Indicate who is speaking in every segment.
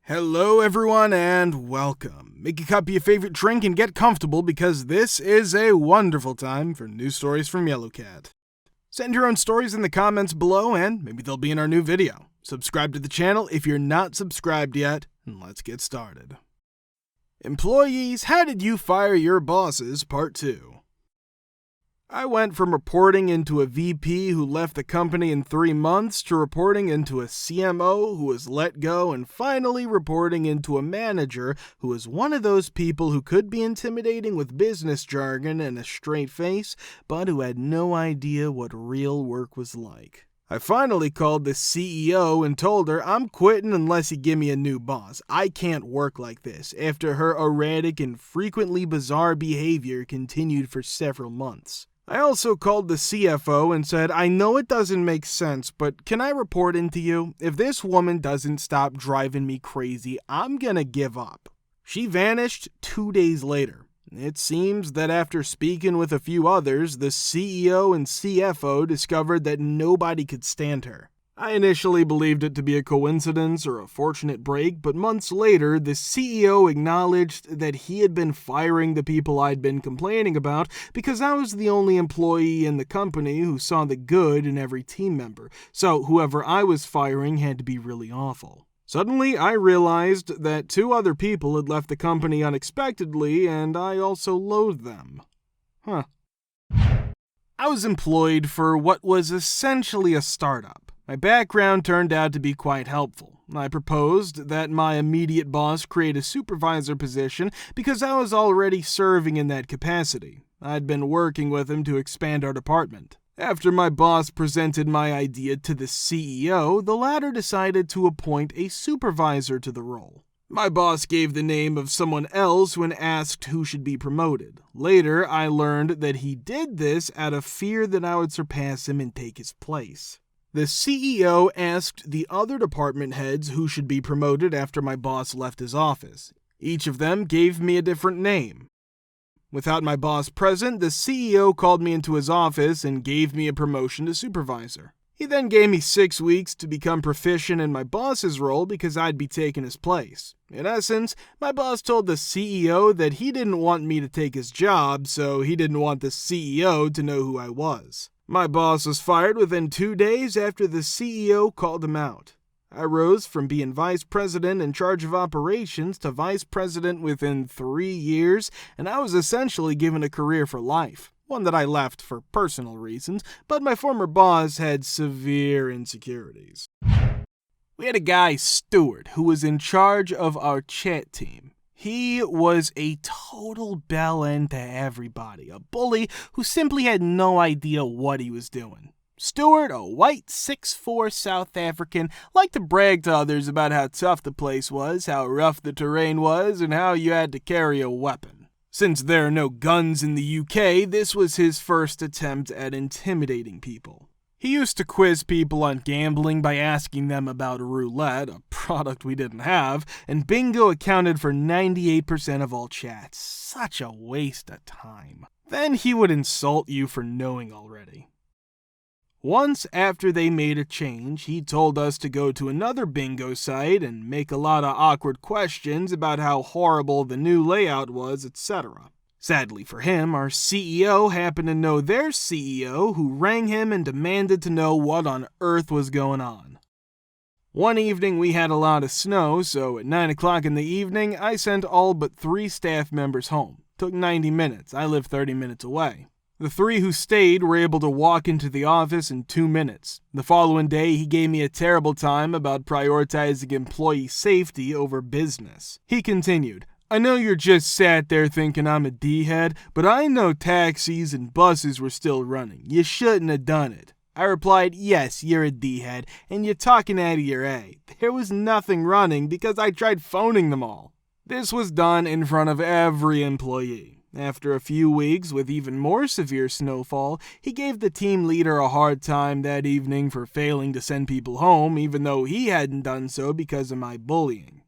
Speaker 1: Hello everyone and welcome. Make a cup of your favorite drink and get comfortable because this is a wonderful time for news stories from Yellowcat. Send your own stories in the comments below and maybe they'll be in our new video. Subscribe to the channel if you're not subscribed yet, and let's get started. Employees, how did you fire your bosses? Part 2. I went from reporting into a VP who left the company in 3 months to reporting into a CMO who was let go and finally reporting into a manager who was one of those people who could be intimidating with business jargon and a straight face, but who had no idea what real work was like. I finally called the CEO and told her I'm quitting unless you give me a new boss. I can't work like this after her erratic and frequently bizarre behavior continued for several months. I also called the CFO and said, I know it doesn't make sense, but can I report into you? If this woman doesn't stop driving me crazy, I'm gonna give up. She vanished 2 days later. It seems that after speaking with a few others, the CEO and CFO discovered that nobody could stand her. I initially believed it to be a coincidence or a fortunate break, but months later, the CEO acknowledged that he had been firing the people I'd been complaining about because I was the only employee in the company who saw the good in every team member, so whoever I was firing had to be really awful. Suddenly, I realized that 2 other people had left the company unexpectedly, and I also loathed them. I was employed for what was essentially a startup. My background turned out to be quite helpful. I proposed that my immediate boss create a supervisor position because I was already serving in that capacity. I'd been working with him to expand our department. After my boss presented my idea to the CEO, the latter decided to appoint a supervisor to the role. My boss gave the name of someone else when asked who should be promoted. Later, I learned that he did this out of fear that I would surpass him and take his place. The CEO asked the other department heads who should be promoted after my boss left his office. Each of them gave me a different name. Without my boss present, the CEO called me into his office and gave me a promotion to supervisor. He then gave me 6 weeks to become proficient in my boss's role because I'd be taking his place. In essence, my boss told the CEO that he didn't want me to take his job, so he didn't want the CEO to know who I was. My boss was fired within 2 days after the CEO called him out. I rose from being vice president in charge of operations to vice president within 3 years, and I was essentially given a career for life, one that I left for personal reasons, but my former boss had severe insecurities. We had a guy, Stuart, who was in charge of our chat team. He was a total bell end to everybody, a bully who simply had no idea what he was doing. Stuart, a white 6'4" South African, liked to brag to others about how tough the place was, how rough the terrain was, and how you had to carry a weapon. Since there are no guns in the UK, this was his first attempt at intimidating people. He used to quiz people on gambling by asking them about roulette, a product we didn't have, and bingo accounted for 98% of all chats. Such a waste of time. Then he would insult you for knowing already. Once after they made a change, he told us to go to another bingo site and make a lot of awkward questions about how horrible the new layout was, etc. Sadly for him, our CEO happened to know their CEO, who rang him and demanded to know what on earth was going on. One evening we had a lot of snow, so at 9 o'clock in the evening, I sent all but 3 staff members home. Took 90 minutes. I live 30 minutes away. The 3 who stayed were able to walk into the office in 2 minutes. The following day, he gave me a terrible time about prioritizing employee safety over business. He continued, I know you're just sat there thinking I'm a D-head, but I know taxis and buses were still running. You shouldn't have done it. I replied, yes, you're a D-head, and you're talking out of your A. There was nothing running because I tried phoning them all. This was done in front of every employee. After a few weeks with even more severe snowfall, he gave the team leader a hard time that evening for failing to send people home, even though he hadn't done so because of my bullying.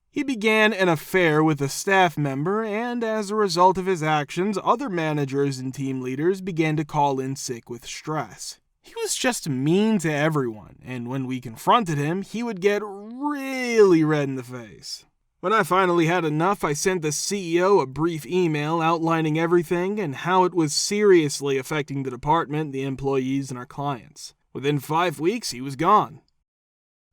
Speaker 1: He began an affair with a staff member, and as a result of his actions, other managers and team leaders began to call in sick with stress. He was just mean to everyone, and when we confronted him, he would get really red in the face. When I finally had enough, I sent the CEO a brief email outlining everything and how it was seriously affecting the department, the employees, and our clients. Within 5 weeks, he was gone.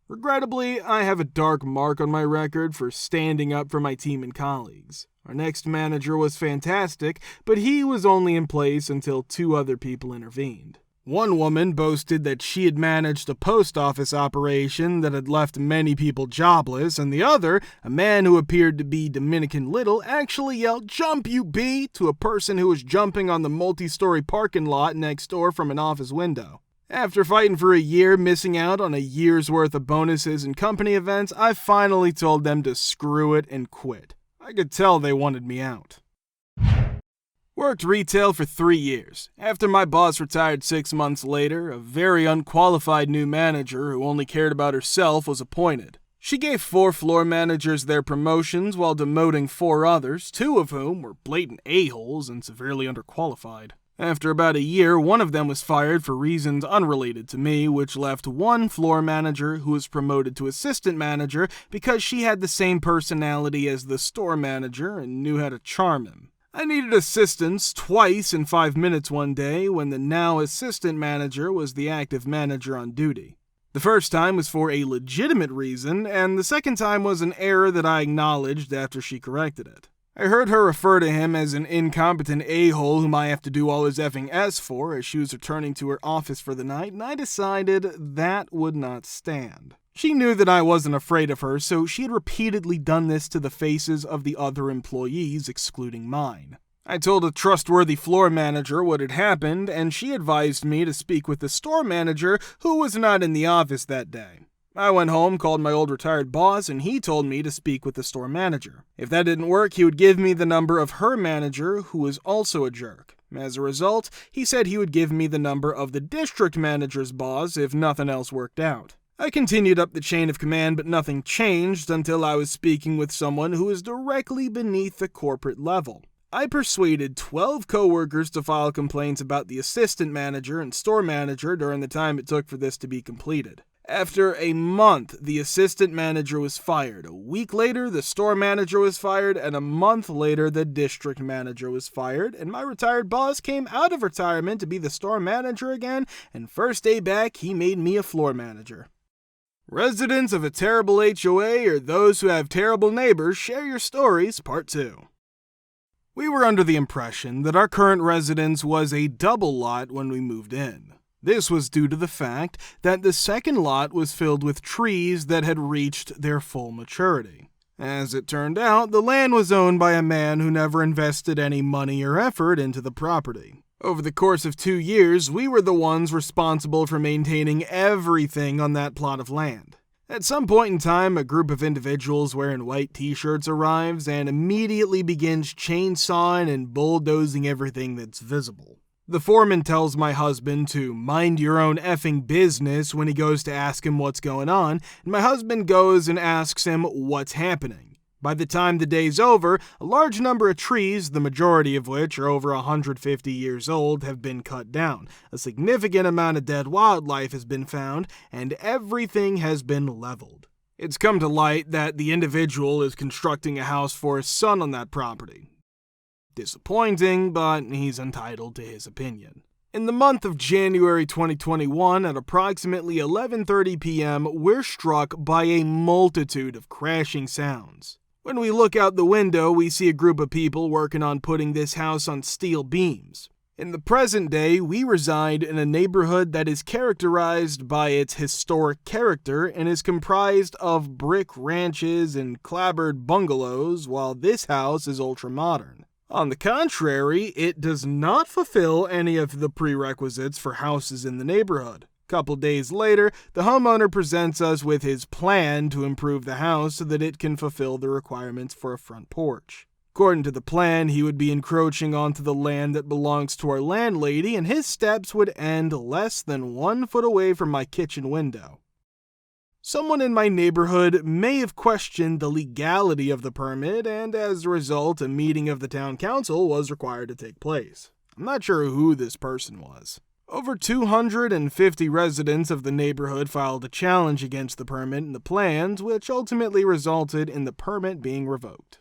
Speaker 1: Regrettably, I have a dark mark on my record for standing up for my team and colleagues. Our next manager was fantastic, but he was only in place until 2 other people intervened. One woman boasted that she had managed a post office operation that had left many people jobless, and the other, a man who appeared to be Dominican Little, actually yelled, "Jump, you bee!" to a person who was jumping on the multi-story parking lot next door from an office window. After fighting for a year, missing out on a year's worth of bonuses and company events, I finally told them to screw it and quit. I could tell they wanted me out. Worked retail for 3 years. After my boss retired 6 months later, a very unqualified new manager who only cared about herself was appointed. She gave 4 floor managers their promotions while demoting 4 others, 2 of whom were blatant a-holes and severely underqualified. After about a year, one of them was fired for reasons unrelated to me, which left 1 floor manager who was promoted to assistant manager because she had the same personality as the store manager and knew how to charm him. I needed assistance twice in 5 minutes one day when the now assistant manager was the active manager on duty. The first time was for a legitimate reason, and the second time was an error that I acknowledged after she corrected it. I heard her refer to him as an incompetent a-hole whom I have to do all his effing S for as she was returning to her office for the night, and I decided that would not stand. She knew that I wasn't afraid of her, so she had repeatedly done this to the faces of the other employees, excluding mine. I told a trustworthy floor manager what had happened, and she advised me to speak with the store manager, who was not in the office that day. I went home, called my old retired boss, and he told me to speak with the store manager. If that didn't work, he would give me the number of her manager, who was also a jerk. As a result, he said he would give me the number of the district manager's boss if nothing else worked out. I continued up the chain of command, but nothing changed until I was speaking with someone who was directly beneath the corporate level. I persuaded 12 coworkers to file complaints about the assistant manager and store manager during the time it took for this to be completed. After a month, the assistant manager was fired. A week later, the store manager was fired, and a month later, the district manager was fired, and my retired boss came out of retirement to be the store manager again, and first day back, he made me a floor manager. Residents of a terrible HOA or those who have terrible neighbors, share your stories, Part 2. We were under the impression that our current residence was a double lot when we moved in. This was due to the fact that the second lot was filled with trees that had reached their full maturity. As it turned out, the land was owned by a man who never invested any money or effort into the property. Over the course of 2 years, we were the ones responsible for maintaining everything on that plot of land. At some point in time, a group of individuals wearing white t-shirts arrives and immediately begins chainsawing and bulldozing everything that's visible. The foreman tells my husband to mind your own effing business when he goes to ask him what's going on, and my husband goes and asks him what's happening. By the time the day's over, a large number of trees, the majority of which are over 150 years old, have been cut down. A significant amount of dead wildlife has been found, and everything has been leveled. It's come to light that the individual is constructing a house for his son on that property. Disappointing, but he's entitled to his opinion. In the month of January 2021, at approximately 11:30 p.m., we're struck by a multitude of crashing sounds. When we look out the window, we see a group of people working on putting this house on steel beams. In the present day, we reside in a neighborhood that is characterized by its historic character and is comprised of brick ranches and clapboard bungalows, while this house is ultra-modern. On the contrary, it does not fulfill any of the prerequisites for houses in the neighborhood. A couple days later, the homeowner presents us with his plan to improve the house so that it can fulfill the requirements for a front porch. According to the plan, he would be encroaching onto the land that belongs to our landlady, and his steps would end less than 1 foot away from my kitchen window. Someone in my neighborhood may have questioned the legality of the permit, and as a result, a meeting of the town council was required to take place. I'm not sure who this person was. Over 250 residents of the neighborhood filed a challenge against the permit and the plans, which ultimately resulted in the permit being revoked.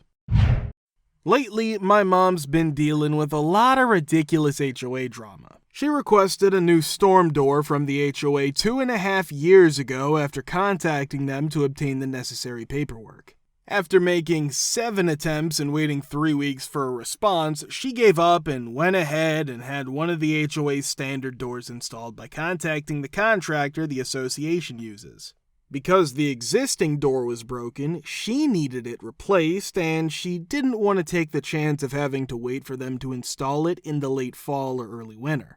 Speaker 1: Lately, my mom's been dealing with a lot of ridiculous HOA drama. She requested a new storm door from the HOA 2.5 years ago after contacting them to obtain the necessary paperwork. After making 7 attempts and waiting 3 weeks for a response, she gave up and went ahead and had one of the HOA's standard doors installed by contacting the contractor the association uses. Because the existing door was broken, she needed it replaced, and she didn't want to take the chance of having to wait for them to install it in the late fall or early winter.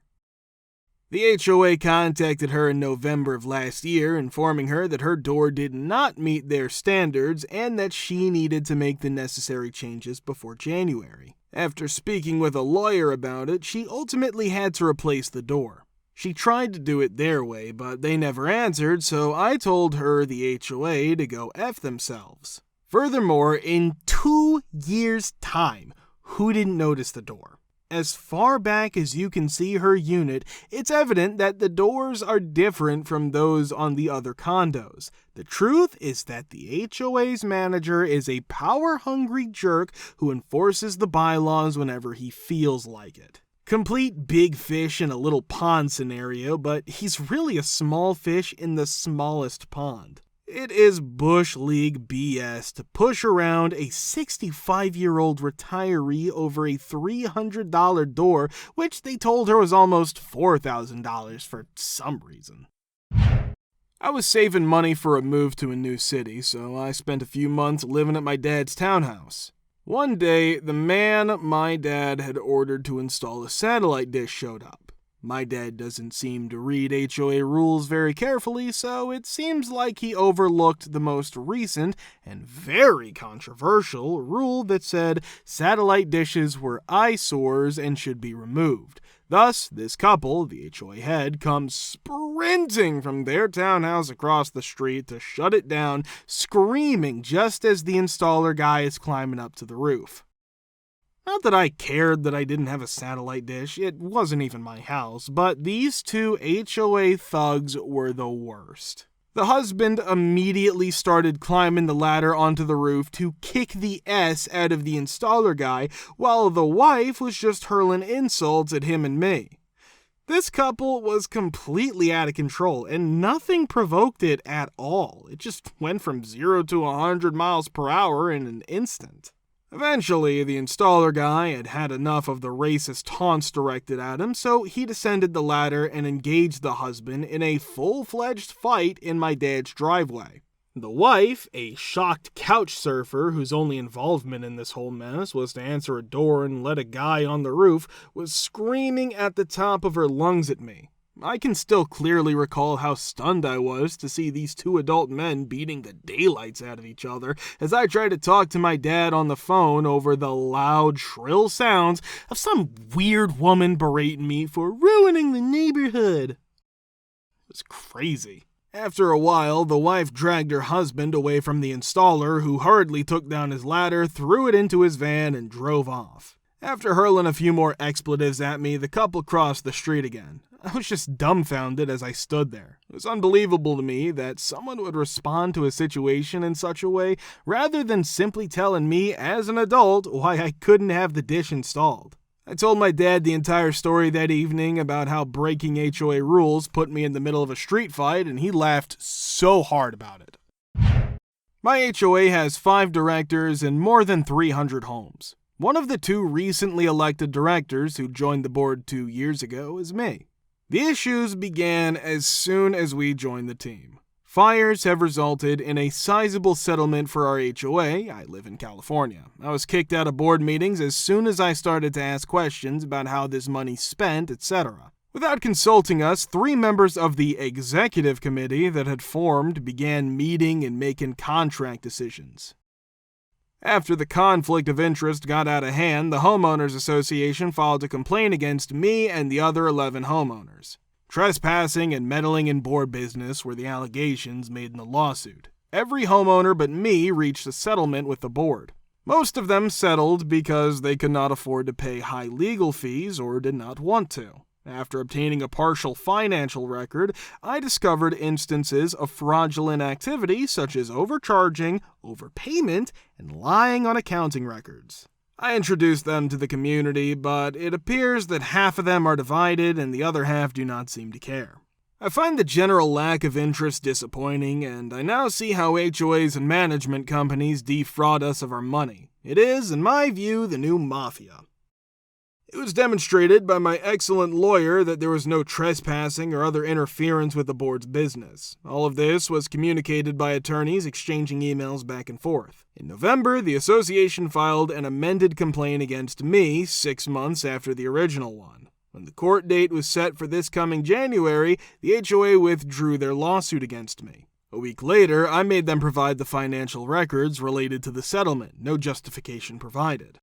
Speaker 1: The HOA contacted her in November of last year, informing her that her door did not meet their standards and that she needed to make the necessary changes before January. After speaking with a lawyer about it, she ultimately had to replace the door. She tried to do it their way, but they never answered, so I told her, the HOA, to go F themselves. Furthermore, in 2 years' time, who didn't notice the door? As far back as you can see her unit, it's evident that the doors are different from those on the other condos. The truth is that the HOA's manager is a power-hungry jerk who enforces the bylaws whenever he feels like it. Complete big fish in a little pond scenario, but he's really a small fish in the smallest pond. It is Bush League BS to push around a 65-year-old retiree over a $300 door, which they told her was almost $4,000 for some reason. I was saving money for a move to a new city, so I spent a few months living at my dad's townhouse. One day, the man my dad had ordered to install a satellite dish showed up. My dad doesn't seem to read HOA rules very carefully, so it seems like he overlooked the most recent and very controversial rule that said satellite dishes were eyesores and should be removed. Thus, this couple, the HOA head, comes sprinting from their townhouse across the street to shut it down, screaming just as the installer guy is climbing up to the roof. Not that I cared that I didn't have a satellite dish, it wasn't even my house, but these two HOA thugs were the worst. The husband immediately started climbing the ladder onto the roof to kick the S out of the installer guy, while the wife was just hurling insults at him and me. This couple was completely out of control, and nothing provoked it at all. It just went from 0 to 100 miles per hour in an instant. Eventually, the installer guy had had enough of the racist taunts directed at him, so he descended the ladder and engaged the husband in a full-fledged fight in my dad's driveway. The wife, a shocked couch surfer whose only involvement in this whole mess was to answer a door and let a guy on the roof, was screaming at the top of her lungs at me. I can still clearly recall how stunned I was to see these two adult men beating the daylights out of each other as I tried to talk to my dad on the phone over the loud, shrill sounds of some weird woman berating me for ruining the neighborhood. It was crazy. After a while, the wife dragged her husband away from the installer, who hurriedly took down his ladder, threw it into his van, and drove off. After hurling a few more expletives at me, the couple crossed the street again. I was just dumbfounded as I stood there. It was unbelievable to me that someone would respond to a situation in such a way, rather than simply telling me, as an adult, why I couldn't have the dish installed. I told my dad the entire story that evening about how breaking HOA rules put me in the middle of a street fight, and he laughed so hard about it. My HOA has 5 directors and more than 300 homes. One of the 2 recently elected directors who joined the board 2 years ago is me. The issues began as soon as we joined the team. Fires have resulted in a sizable settlement for our HOA. I live in California. I was kicked out of board meetings as soon as I started to ask questions about how this money's spent, etc. Without consulting us, 3 members of the executive committee that had formed began meeting and making contract decisions. After the conflict of interest got out of hand, the Homeowners Association filed a complaint against me and the other 11 homeowners. Trespassing and meddling in board business were the allegations made in the lawsuit. Every homeowner but me reached a settlement with the board. Most of them settled because they could not afford to pay high legal fees or did not want to. After obtaining a partial financial record, I discovered instances of fraudulent activity such as overcharging, overpayment, and lying on accounting records. I introduced them to the community, but it appears that half of them are divided and the other half do not seem to care. I find the general lack of interest disappointing, and I now see how HOAs and management companies defraud us of our money. It is, in my view, the new mafia. It was demonstrated by my excellent lawyer that there was no trespassing or other interference with the board's business. All of this was communicated by attorneys exchanging emails back and forth. In November, the association filed an amended complaint against me 6 months after the original one. When the court date was set for this coming January, the HOA withdrew their lawsuit against me. A week later, I made them provide the financial records related to the settlement, no justification provided.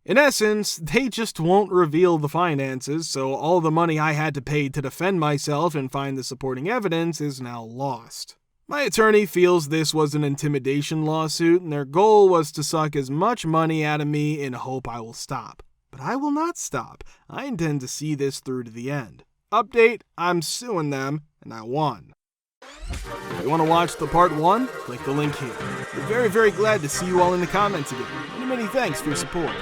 Speaker 1: In essence, they just won't reveal the finances, so all the money I had to pay to defend myself and find the supporting evidence is now lost. My attorney feels this was an intimidation lawsuit, and their goal was to suck as much money out of me in hope I will stop. But I will not stop. I intend to see this through to the end. Update, I'm suing them, and I won. If you want to watch the part 1, click the link here. We're very glad to see you all in the comments again. Many thanks for your support.